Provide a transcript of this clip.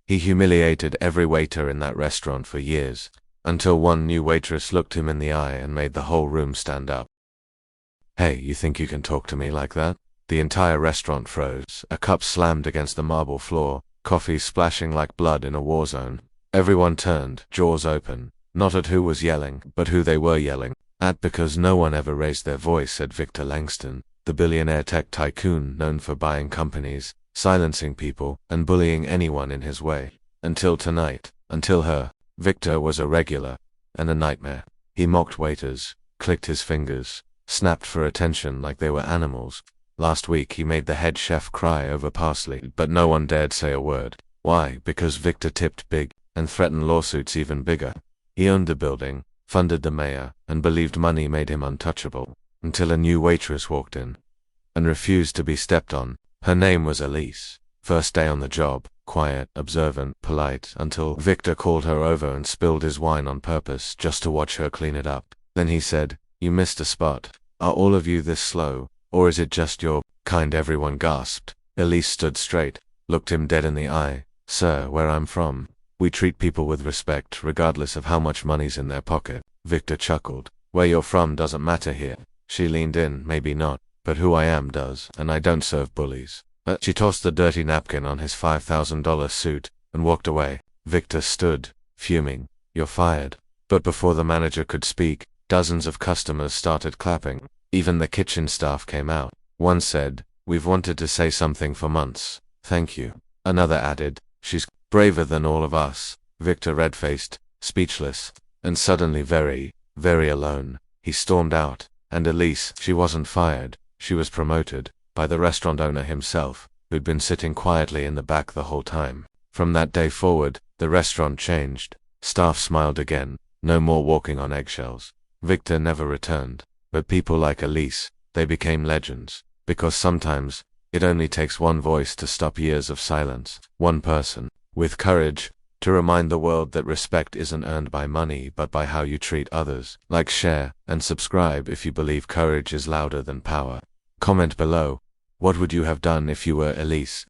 He humiliated every waiter in that restaurant for years, until one new waitress looked him in the eye and made the whole room stand up. "Hey, you think you can talk to me like that?" The entire restaurant froze. A cup slammed against the marble floor, coffee splashing like blood in a war zone. Everyone turned, jaws open, not at who was yelling, but who they were yelling at, because no one ever raised their voice, said Victor Langston, the billionaire tech tycoon known for buying companies, silencing people, and bullying anyone in his way. Until tonight, until her, Victor was a regular, and a nightmare. He mocked waiters, clicked his fingers, snapped for attention like they were animals. Last week he made the head chef cry over parsley, but no one dared say a word. Why? Because Victor tipped big, and threatened lawsuits even bigger. He owned the building, funded the mayor, and believed money made him untouchable, until a new waitress walked in and refused to be stepped on. Her name was Elise. First day on the job, quiet, observant, polite, until Victor called her over and spilled his wine on purpose just to watch her clean it up. Then he said, "You missed a spot. Are all of you this slow, or is it just your kind?" Everyone gasped. Elise stood straight, looked him dead in the eye. "Sir, where I'm from, we treat people with respect, regardless of how much money's in their pocket." Victor chuckled. "Where you're from doesn't matter here." She leaned in. "Maybe not, but who I am does, and I don't serve bullies." She tossed the dirty napkin on his $5,000 suit and walked away. Victor stood, fuming. "You're fired." But before the manager could speak, dozens of customers started clapping. Even the kitchen staff came out. One said, "We've wanted to say something for months. Thank you." Another added, "She's braver than all of us." Victor, red-faced, speechless, and suddenly very, very alone. He stormed out. And Elise, she wasn't fired. She was promoted by the restaurant owner himself, who'd been sitting quietly in the back the whole time. From that day forward, the restaurant changed. Staff smiled again. No more walking on eggshells. Victor never returned. But people like Elise, they became legends. Because sometimes, it only takes one voice to stop years of silence. One person, with courage, to remind the world that respect isn't earned by money but by how you treat others. Like, share, and subscribe if you believe courage is louder than power. Comment below. What would you have done if you were Elise?